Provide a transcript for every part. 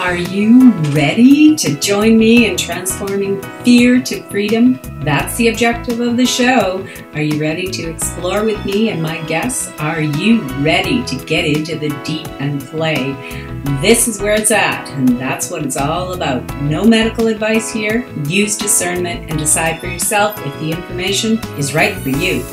Are you ready to join me in transforming fear to freedom? That's the objective of the show. Are you ready to explore with me and my guests? Are you ready to get into the deep and play? This is where it's at, and that's what it's all about. No medical advice here. Use discernment and decide for yourself if the information is right for you.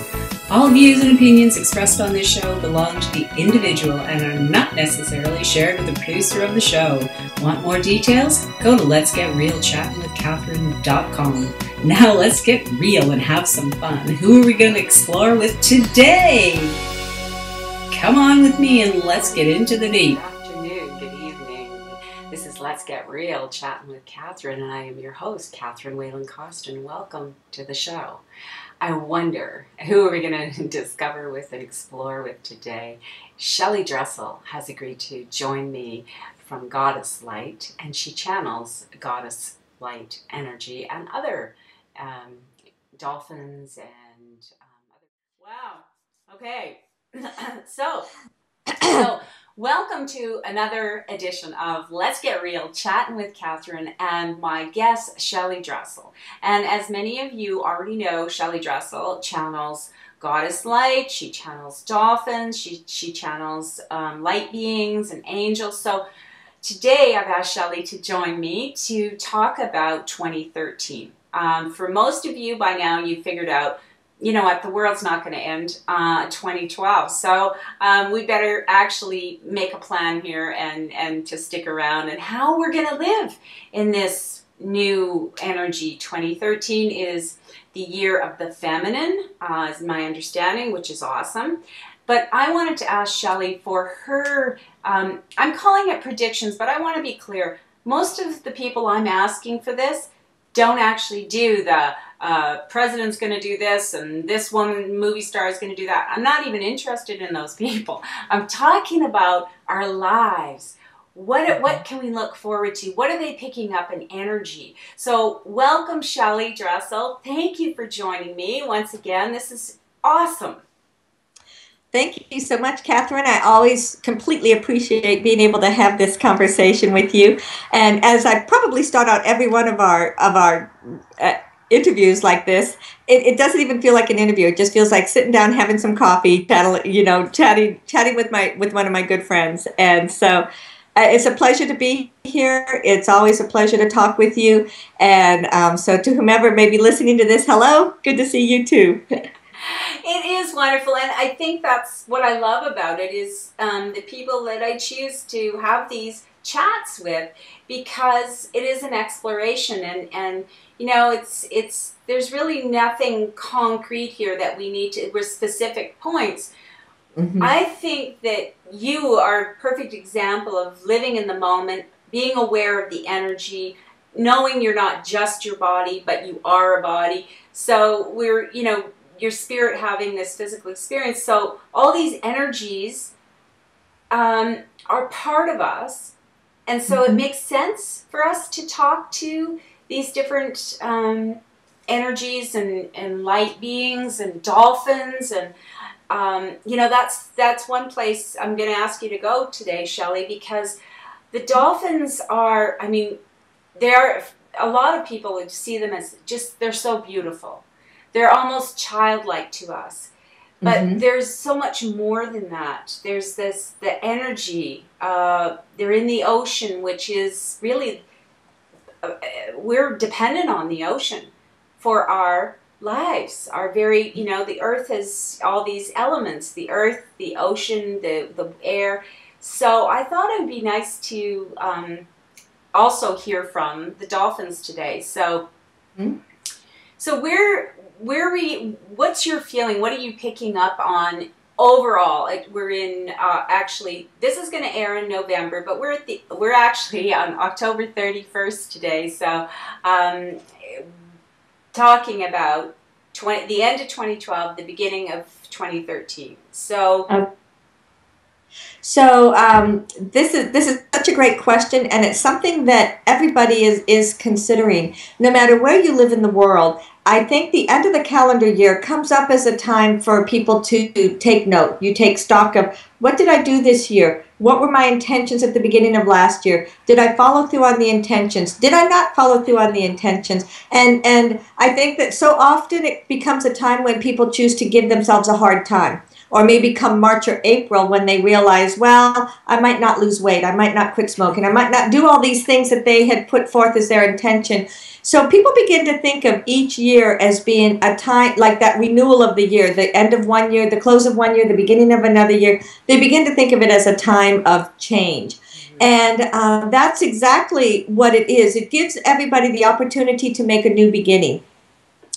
All views and opinions expressed on this show belong to the individual and are not necessarily shared with the producer of the show. Want more details? Go to letsgetrealchattingwithcatherine.com. Now let's get real and have some fun. Who are we going to explore with today? Come on with me and let's get into the deep. Good afternoon, good evening. This is Let's Get Real, Chatting with Catherine, and I am your host, Catherine Whalen-Costin. Welcome to the show. I wonder, who are we going to discover with and explore with today? Shelly Dressel has agreed to join me from Goddess Light, and she channels Goddess Light energy and other dolphins and other... Wow, okay. So welcome to another edition of Let's Get Real, Chatting with Catherine, and my guest, Shelly Dressel. And as many of you already know, Shelly Dressel channels Goddess Light, she channels dolphins, she channels light beings and angels. So today I've asked Shelly to join me to talk about 2013. For most of you by now, you figured out, you know what, the world's not going to end 2012. So we better actually make a plan here and to stick around and how we're going to live in this new energy. 2013 is the year of the feminine, is my understanding, which is awesome. But I wanted to ask Shelly for her, I'm calling it predictions, but I want to be clear. Most of the people I'm asking for this don't actually do the president's going to do this and this woman movie star is going to do that. I'm not even interested in those people. I'm talking about our lives. What can we look forward to? What are they picking up in energy? So welcome, Shelly Dressel. Thank you for joining me once again. This is awesome. Thank you so much, Catherine. I always completely appreciate being able to have this conversation with you. And as I probably start out every one of our interviews like this, it doesn't even feel like an interview. It just feels like sitting down, having some coffee, chatting with one of my good friends. And so it's a pleasure to be here. It's always a pleasure to talk with you. And so to whomever may be listening to this, hello, good to see you too. It is wonderful, and I think that's what I love about it is the people that I choose to have these chats with, because it is an exploration, and you know, there's really nothing concrete here that we need to, with specific points. Mm-hmm. I think that you are a perfect example of living in the moment, being aware of the energy, knowing you're not just your body, but you are a body. So we're, you know, your spirit having this physical experience. So all these energies are part of us. And so it makes sense for us to talk to these different energies and light beings and dolphins. And, you know, that's one place I'm going to ask you to go today, Shelly, because the dolphins are, I mean, a lot of people would see them as just, they're so beautiful. They're almost childlike to us, but there's so much more than that. There's the energy. They're in the ocean, which is really, we're dependent on the ocean for our lives. Our very, you know, the earth has all these elements, the earth, the ocean, the air. So I thought it would be nice to also hear from the dolphins today. So, so what's your feeling? What are you picking up on overall? Like we're in, actually, this is going to air in November, but we're actually on October 31st today. So, talking about the end of 2012, the beginning of 2013. So, this is such a great question, and it's something that everybody is considering, no matter where you live in the world. I think the end of the calendar year comes up as a time for people to take note. You take stock of, what did I do this year? What were my intentions at the beginning of last year? Did I follow through on the intentions? Did I not follow through on the intentions? And I think that so often it becomes a time when people choose to give themselves a hard time. Or maybe come March or April when they realize, well, I might not lose weight, I might not quit smoking, I might not do all these things that they had put forth as their intention. So people begin to think of each year as being a time, like that renewal of the year, the end of one year, the close of one year, the beginning of another year. They begin to think of it as a time of change. And that's exactly what it is. It gives everybody the opportunity to make a new beginning.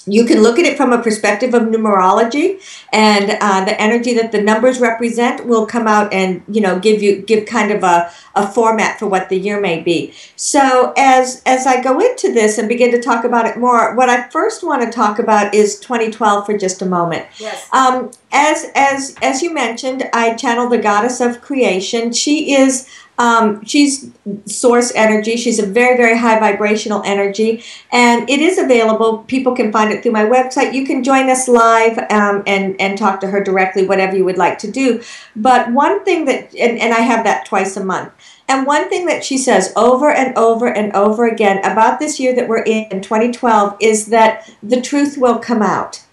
You can look at it from a perspective of numerology, and the energy that the numbers represent will come out and, you know, give kind of a format for what the year may be. So as I go into this and begin to talk about it more, what I first want to talk about is 2012 for just a moment. Yes. As you mentioned, I channel the goddess of creation. She's source energy. She's a very, very high vibrational energy, and it is available. People can find it through my website. You can join us live and talk to her directly, whatever you would like to do. But one thing that, and I have that twice a month, and one thing that she says over and over and over again about this year that we're in 2012, is that the truth will come out.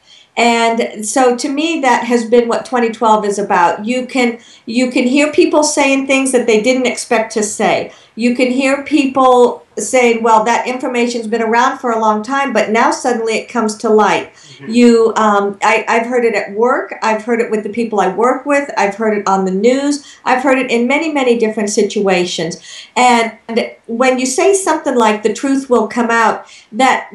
And so to me, that has been what 2012 is about. You can hear people saying things that they didn't expect to say. You can hear people saying, well, that information's been around for a long time, but now suddenly it comes to light. Mm-hmm. I've heard it at work. I've heard it with the people I work with. I've heard it on the news. I've heard it in many, many different situations. And when you say something like the truth will come out, that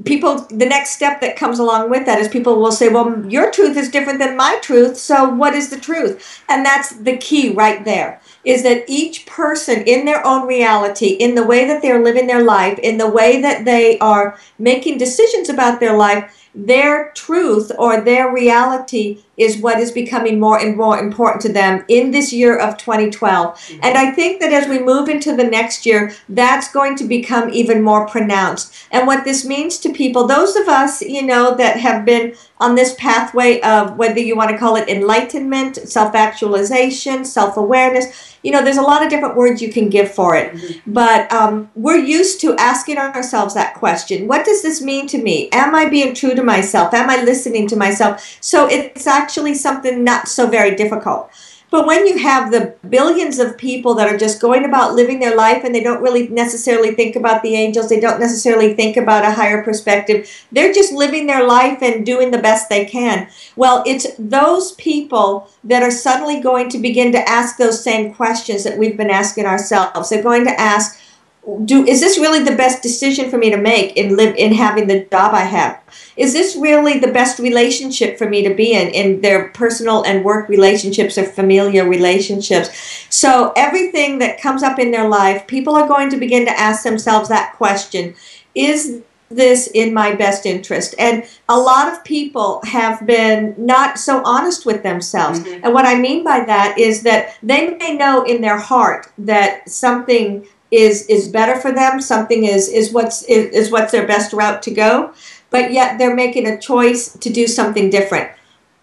people, the next step that comes along with that is people will say, well, your truth is different than my truth, so what is the truth? And that's the key right there, is that each person in their own reality, in the way that they're living their life, in the way that they are making decisions about their life, their truth or their reality is what is becoming more and more important to them in this year of 2012. Mm-hmm. And I think that as we move into the next year, that's going to become even more pronounced. And what this means to people, those of us, you know, that have been on this pathway of whether you want to call it enlightenment, self-actualization, self-awareness, you know, there's a lot of different words you can give for it. Mm-hmm. But we're used to asking ourselves that question. What does this mean to me? Am I being true to myself? Am I listening to myself? So it's actually something not so very difficult. But when you have the billions of people that are just going about living their life and they don't really necessarily think about the angels, they don't necessarily think about a higher perspective, they're just living their life and doing the best they can. Well, it's those people that are suddenly going to begin to ask those same questions that we've been asking ourselves. They're going to ask, is this really the best decision for me to make in having the job I have? Is this really the best relationship for me to be in their personal and work relationships or familial relationships? So everything that comes up in their life, people are going to begin to ask themselves that question. Is this in my best interest? And a lot of people have been not so honest with themselves. Mm-hmm. And what I mean by that is that they may know in their heart that something is better for them, something is what's their best route to go, but yet they're making a choice to do something different.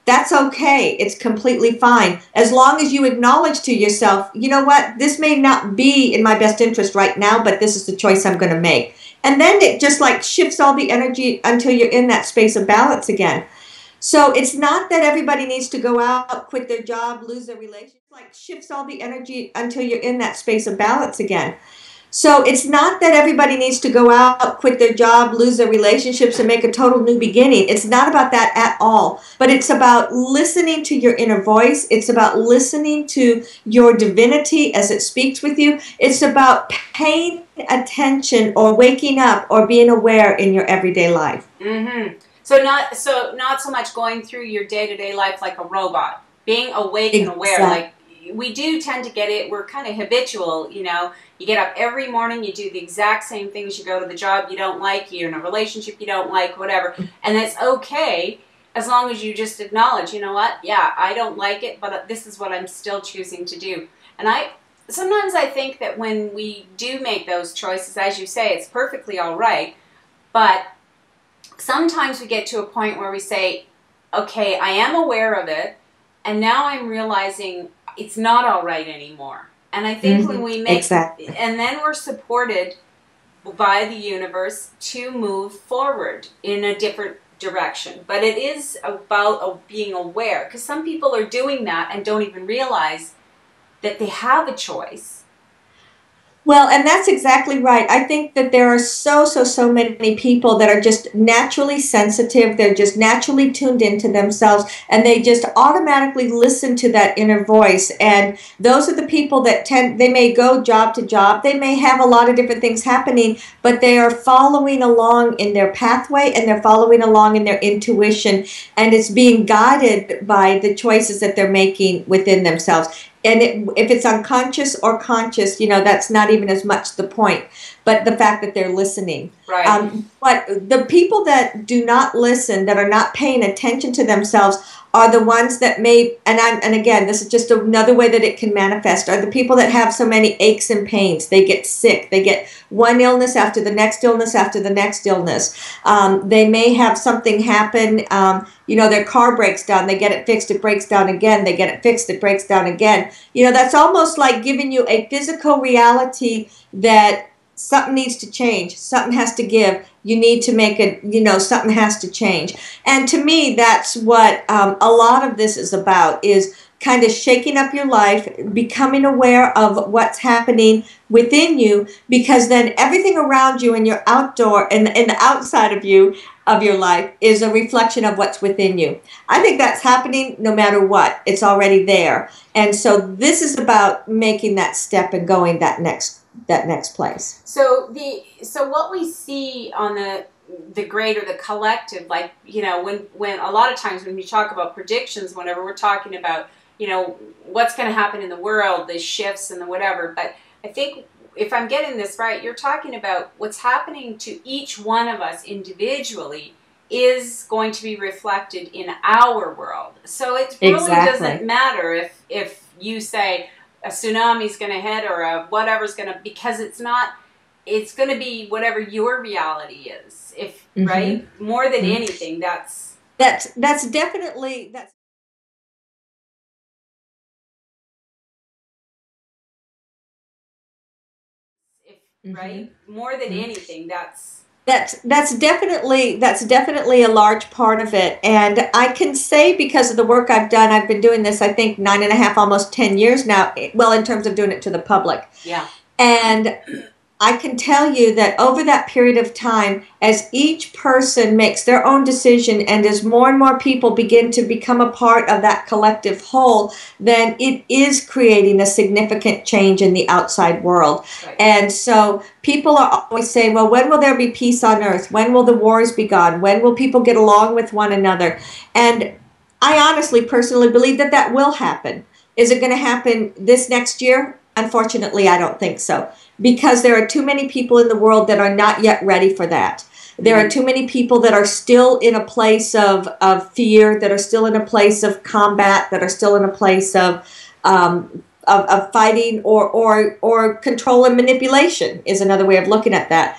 That's okay. It's completely fine. As long as you acknowledge to yourself, you know what, this may not be in my best interest right now, but this is the choice I'm going to make. And then it just like shifts all the energy until you're in that space of balance again. So it's not that everybody needs to go out, quit their job, lose their relationship. Like shifts all the energy until you're in that space of balance again. So it's not that everybody needs to go out, quit their job, lose their relationships, and make a total new beginning. It's not about that at all. But it's about listening to your inner voice. It's about listening to your divinity as it speaks with you. It's about paying attention or waking up or being aware in your everyday life. Mm-hmm. So not so much going through your day-to-day life like a robot. Being awake and aware. Like we do tend to get it. We're kind of habitual, you know. You get up every morning, you do the exact same things, you go to the job you don't like, you're in a relationship you don't like, whatever. And that's okay as long as you just acknowledge, you know what, yeah, I don't like it, but this is what I'm still choosing to do. And sometimes I think that when we do make those choices, as you say, it's perfectly all right, but sometimes we get to a point where we say, okay, I am aware of it, and now I'm realizing it's not all right anymore. And I think when we make, exactly. and then we're supported by the universe to move forward in a different direction. But it is about being aware, because some people are doing that and don't even realize that they have a choice. Well, and that's exactly right. I think that there are so many people that are just naturally sensitive. They're just naturally tuned into themselves, and they just automatically listen to that inner voice. And those are the people that they may go job to job. They may have a lot of different things happening, but they are following along in their pathway, and they're following along in their intuition, and it's being guided by the choices that they're making within themselves. And if it's unconscious or conscious, that's not even as much the point, but the fact that they're listening. Right. But the people that do not listen, that are not paying attention to themselves, are the ones that may, and again, this is just another way that it can manifest, are the people that have so many aches and pains. They get sick. They get one illness after the next illness after the next illness. They may have something happen. Their car breaks down. They get it fixed. It breaks down again. They get it fixed. It breaks down again. That's almost like giving you a physical reality that something needs to change. Something has to give. You need to make it, something has to change. And to me, that's what a lot of this is about, is kind of shaking up your life, becoming aware of what's happening within you, because then everything around you and your outdoor and the outside of you, of your life, is a reflection of what's within you. I think that's happening no matter what. It's already there. And so this is about making that step and going that next place. So what we see on the greater, the collective, like, when a lot of times when we talk about predictions, whenever we're talking about, what's going to happen in the world, the shifts and the whatever, but I think if I'm getting this right, you're talking about what's happening to each one of us individually is going to be reflected in our world. So it really doesn't matter if you say a tsunami's going to hit or a whatever's going to, because it's going to be whatever your reality is. If right, more than anything, that's definitely right, more than anything, that's definitely a large part of it. And I can say, because of the work I've done, I've been doing this, I think 9.5, almost 10 years now, well, in terms of doing it to the public. Yeah. And I can tell you that over that period of time, as each person makes their own decision and as more and more people begin to become a part of that collective whole, then it is creating a significant change in the outside world. Right. And so people are always saying, well, when will there be peace on earth? When will the wars be gone? When will people get along with one another? And I honestly, personally believe that that will happen. Is it going to happen this next year? Unfortunately, I don't think so, because there are too many people in the world that are not yet ready for that. There are too many people that are still in a place of fear, that are still in a place of combat, that are still in a place of fighting or control and manipulation is another way of looking at that.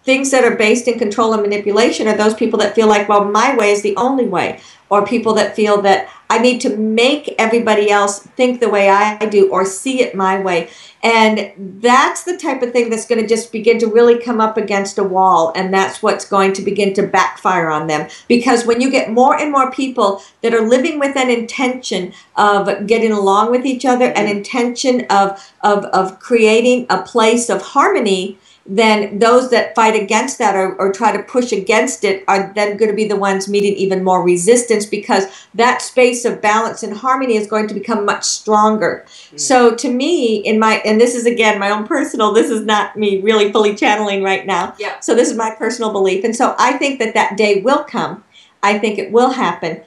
Things that are based in control and manipulation are those people that feel like, well, my way is the only way, or people that feel that I need to make everybody else think the way I do or see it my way. And that's the type of thing that's going to just begin to really come up against a wall, and that's what's going to begin to backfire on them. Because when you get more and more people that are living with an intention of getting along with each other, an intention of creating a place of harmony, then those that fight against that or try to push against it are then going to be the ones meeting even more resistance, because that space of balance and harmony is going to become much stronger. So to me, and this is again my own personal, this is not me really fully channeling right now. Yeah. So this is my personal belief. And so I think that day will come. I think it will happen.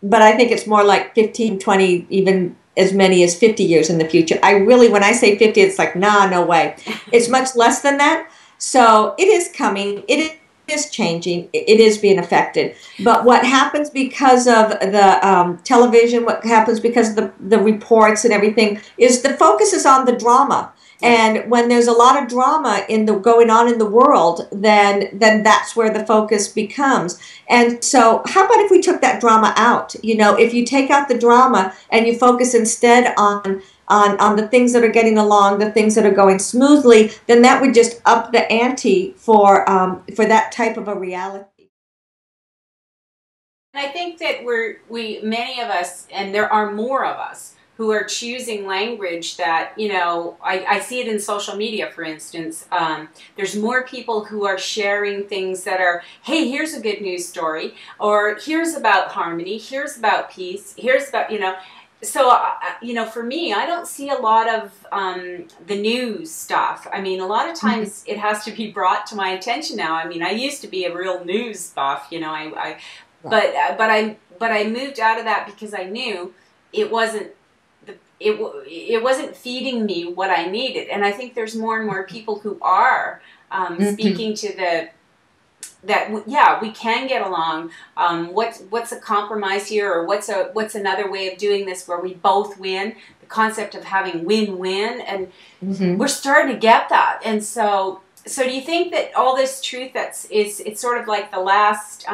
But I think it's more like 15, 20, even as many as 50 years in the future. I really, when I say 50, it's like, nah, no way. It's much less than that. So it is coming. It is changing. It is being affected. But what happens because of the television, what happens because of the reports and everything, is the focus is on the drama. And when there's a lot of drama going on in the world, then that's where the focus becomes. And so how about if we took that drama out? You know, if you take out the drama and you focus instead on the things that are getting along, the things that are going smoothly, then that would just up the ante for that type of a reality. And I think that many of us, and there are more of us, who are choosing language that, you know, I see it in social media, for instance. There's more people who are sharing things that are, hey, here's a good news story, or here's about harmony, here's about peace, here's about, you know. So, you know, for me, I don't see a lot of the news stuff. I mean, a lot of times it has to be brought to my attention now. I mean, I used to be a real news buff, you know, but I moved out of that because I knew it wasn't it wasn't feeding me what I needed. And I think there's more and more people who are speaking to yeah, we can get along. What's a compromise here, or what's another way of doing this where we both win? The concept of having win-win, and we're starting to get that. And so do you think that all this truth it's sort of like the last,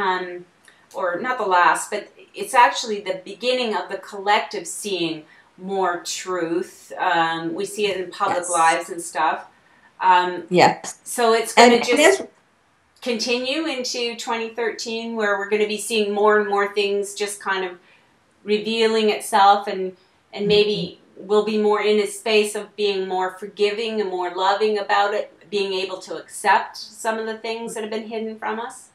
or not the last, but it's actually the beginning of the collective seeing more truth? We see it in public lives and stuff. Yes. So it's going to just continue into 2013, where we're going to be seeing more and more things just kind of revealing itself, and maybe we'll be more in a space of being more forgiving and more loving about it, being able to accept some of the things that have been hidden from us.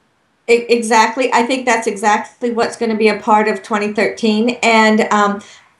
Exactly. I think that's exactly what's going to be a part of 2013. And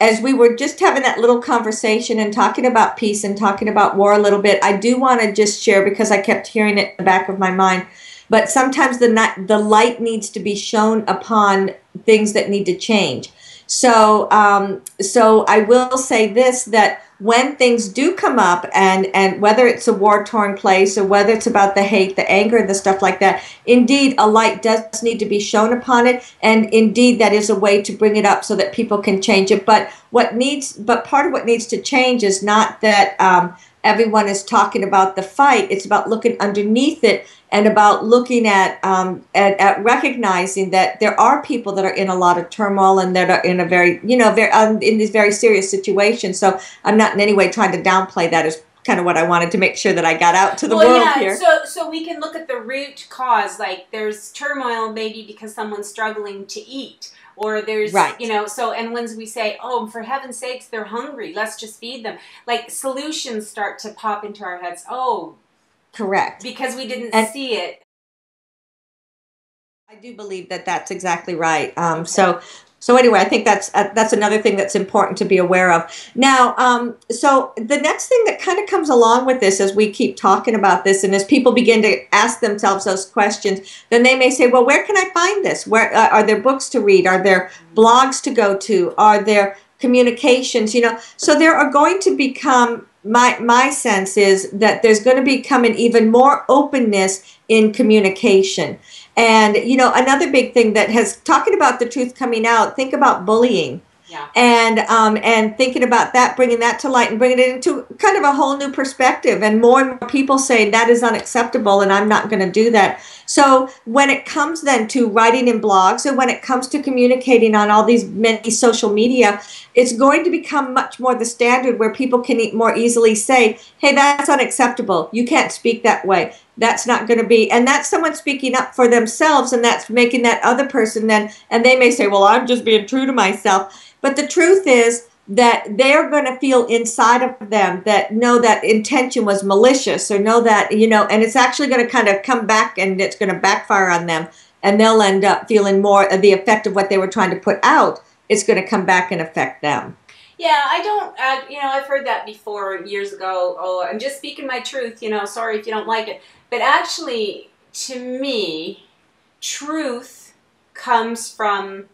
as we were just having that little conversation and talking about peace and talking about war a little bit, I do want to just share, because I kept hearing it in the back of my mind, but sometimes the light needs to be shown upon things that need to change. So I will say this, that when things do come up, and whether it's a war-torn place, or whether it's about the hate, the anger, the stuff like that, indeed a light does need to be shown upon it, and indeed that is a way to bring it up so that people can change it. But part of what needs to change is not that everyone is talking about the fight. It's about looking underneath it, and about looking at recognizing that there are people that are in a lot of turmoil, and that are in a very, you know, in this very serious situation. So I'm not in any way trying to downplay that. Is kind of what I wanted to make sure that I got out to the world here. So we can look at the root cause, like there's turmoil maybe because someone's struggling to eat, or there's, you know, so, and when we say, oh, for heaven's sakes, they're hungry, let's just feed them. Like solutions start to pop into our heads. Oh, correct. Because we didn't see it. I do believe that that's exactly right. So anyway, I think that's another thing that's important to be aware of. Now, so the next thing that kind of comes along with this, as we keep talking about this, and as people begin to ask themselves those questions, then they may say, well, where can I find this? Where are there books to read? Are there blogs to go to? Are there communications? You know, so there are going to become, my sense is that there's going to become an even more openness in communication. And, you know, another big thing that has, talking about the truth coming out, think about bullying. Yeah. And thinking about that, bringing that to light and bringing it into kind of a whole new perspective, and more people say that is unacceptable and I'm not going to do that. So when it comes then to writing in blogs, and when it comes to communicating on all these many social media, it's going to become much more the standard, where people can more easily say, hey, that's unacceptable. You can't speak that way. That's not going to be, and that's someone speaking up for themselves, and that's making that other person then, and they may say, well, I'm just being true to myself. But the truth is that they're going to feel inside of them that no, that intention was malicious, or know that, you know, and it's actually going to kind of come back, and it's going to backfire on them, and they'll end up feeling more of the effect of what they were trying to put out. It's going to come back and affect them. Yeah, I don't, you know, I've heard that before years ago. Oh, I'm just speaking my truth, you know, sorry if you don't like it. But actually, to me, truth comes from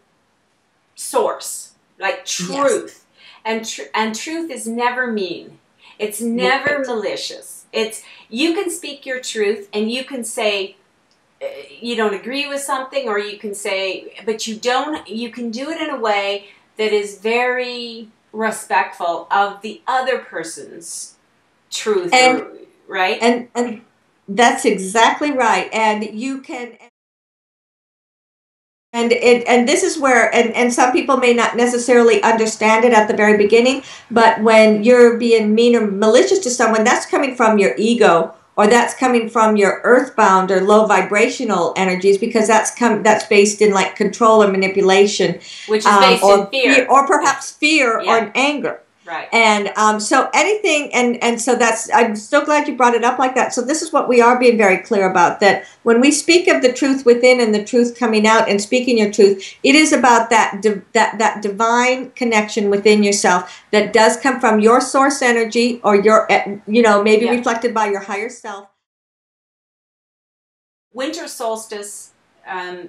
source. Like truth, yes. And truth is never mean. It's never malicious. It's, you can speak your truth, and you can say you don't agree with something, or you can say, but you don't. You can do it in a way that is very respectful of the other person's truth, And right? and that's exactly right. And you can. And this is where, and some people may not necessarily understand it at the very beginning, but when you're being mean or malicious to someone, that's coming from your ego, or that's coming from your earthbound or low vibrational energies, because that's based in like control or manipulation, which is based in fear, or perhaps fear or anger. Right. And so anything, and so I'm so glad you brought it up like that. So this is what we are being very clear about, that when we speak of the truth within and the truth coming out and speaking your truth, it is about that divine connection within yourself that does come from your source energy, or your, maybe reflected by your higher self. Winter solstice,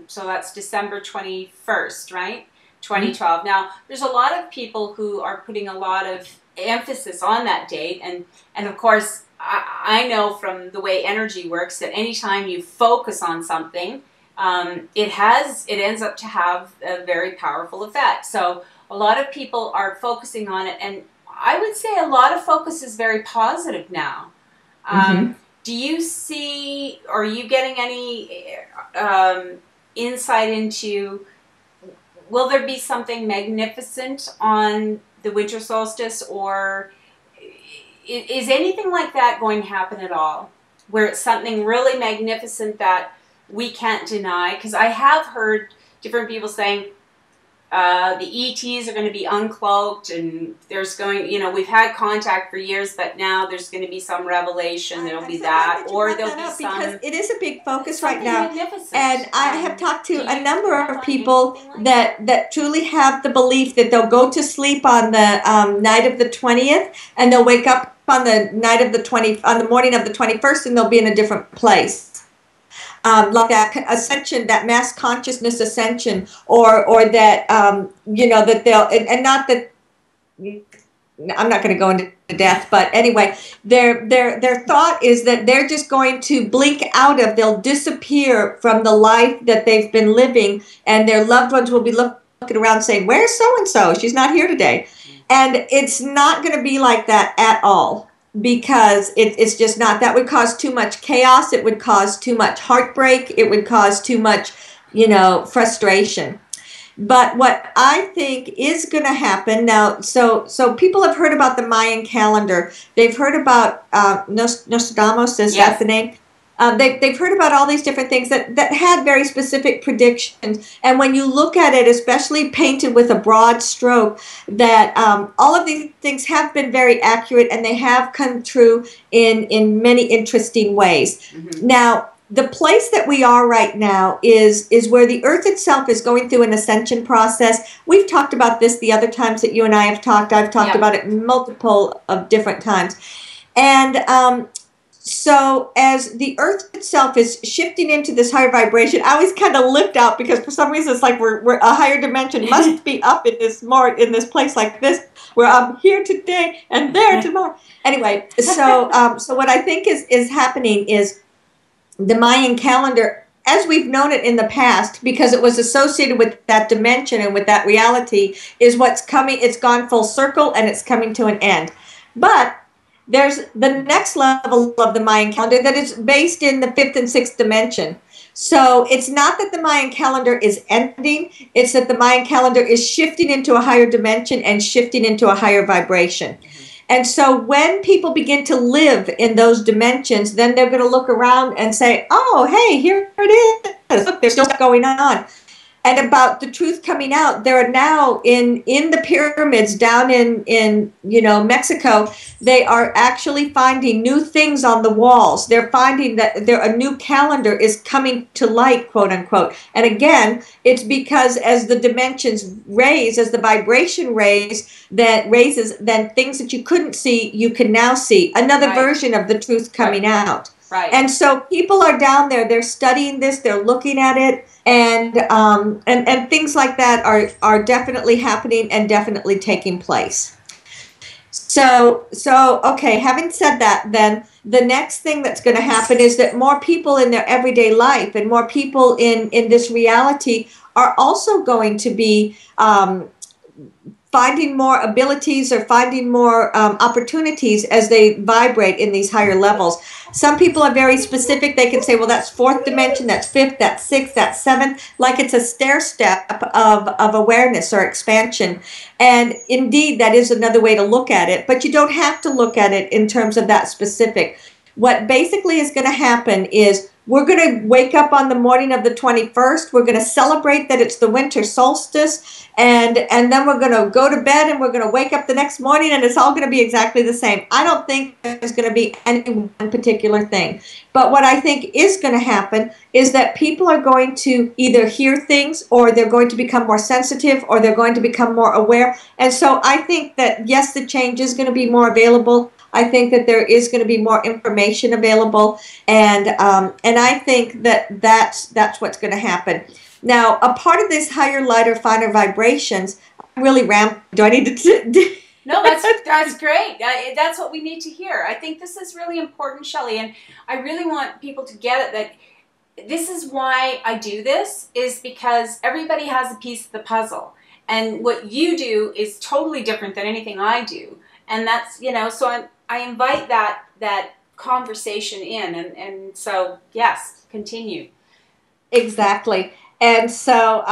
so that's December 21st, right? 2012. Mm-hmm. Now, there's a lot of people who are putting a lot of emphasis on that date, and of course, I know from the way energy works that anytime you focus on something, it ends up to have a very powerful effect. So a lot of people are focusing on it, and I would say a lot of focus is very positive now. Do you see, or are you getting any insight into, will there be something magnificent on the winter solstice, or is anything like that going to happen at all, where it's something really magnificent that we can't deny? Because I have heard different people saying the ETs are going to be uncloaked, and there's going, we've had contact for years, but now there's going to be some revelation. There'll be that, or there'll be some, because it is a big focus right now. Magnificent. And I have talked to a number of people that truly have the belief that they'll go to sleep on the night of the 20th, and they'll wake up on the night of on the morning of the 21st, and they'll be in a different place. Like that ascension, that mass consciousness ascension, or that, that they'll, and not that, I'm not going to go into death, but anyway, their thought is that they're just going to blink out of, they'll disappear from the life that they've been living, and their loved ones will be looking around saying, where's so-and-so? She's not here today. And it's not going to be like that at all. Because it's just not. That would cause too much chaos. It would cause too much heartbreak. It would cause too much, frustration. But what I think is going to happen now, so people have heard about the Mayan calendar. They've heard about Nostradamus, is that the name? They've heard about all these different things that had very specific predictions. And when you look at it, especially painted with a broad stroke, that all of these things have been very accurate, and they have come true in many interesting ways. Mm-hmm. Now, the place that we are right now is where the Earth itself is going through an ascension process. We've talked about this the other times that you and I have talked. I've talked about it multiple of different times. And so as the Earth itself is shifting into this higher vibration, I always kind of lift out, because for some reason it's like we're a higher dimension must be up in this place like this, where I'm here today and there tomorrow. Anyway, so what I think is happening is the Mayan calendar, as we've known it in the past, because it was associated with that dimension and with that reality, is what's coming. It's gone full circle, and it's coming to an end. But there's the next level of the Mayan calendar that is based in the 5th and 6th dimension. So it's not that the Mayan calendar is ending, it's that the Mayan calendar is shifting into a higher dimension and shifting into a higher vibration. And so when people begin to live in those dimensions, then they're going to look around and say, oh, hey, here it is. Look, there's still stuff going on. And about the truth coming out, there are now in the pyramids down in Mexico, they are actually finding new things on the walls. They're finding that a new calendar is coming to light, quote unquote. And again, it's because as the dimensions raise, as the vibration raises, then things that you couldn't see, you can now see. Another version of the truth coming out. Right. And so people are down there, they're studying this, they're looking at it, and things like that are definitely happening and definitely taking place. So okay, having said that, then the next thing that's going to happen is that more people in their everyday life and more people in this reality are also going to be finding more abilities or finding more opportunities as they vibrate in these higher levels. Some people are very specific. They can say, well, that's fourth dimension, that's fifth, that's sixth, that's seventh, like it's a stair step of awareness or expansion. And indeed, that is another way to look at it, but you don't have to look at it in terms of that specific. What basically is going to happen is we're going to wake up on the morning of the 21st. We're going to celebrate that it's the winter solstice, and then we're going to go to bed, and we're going to wake up the next morning, and it's all going to be exactly the same. I don't think there's going to be any one particular thing. But what I think is going to happen is that people are going to either hear things, or they're going to become more sensitive, or they're going to become more aware. And so I think that, yes, the change is going to be more available. I think that there is going to be more information available, and I think that that's what's going to happen. Now, a part of this higher, lighter, finer vibrations, I'm really do I need to? No, that's great. That's what we need to hear. I think this is really important, Shelly, and I really want people to get it that this is why I do this, is because everybody has a piece of the puzzle, and what you do is totally different than anything I do, and that's, you know, so I invite that conversation in, and so yes, continue. Exactly. And so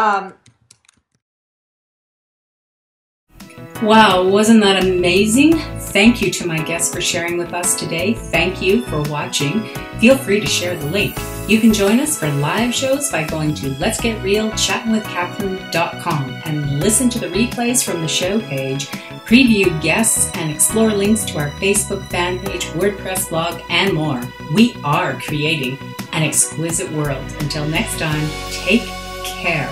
wow, wasn't that amazing? Thank you to my guests for sharing with us today. Thank you for watching. Feel free to share the link. You can join us for live shows by going to letsgetrealchattingwithcatherine.com and listen to the replays from the show page, preview guests, and explore links to our Facebook fan page, WordPress blog, and more. We are creating an exquisite world. Until next time, take care.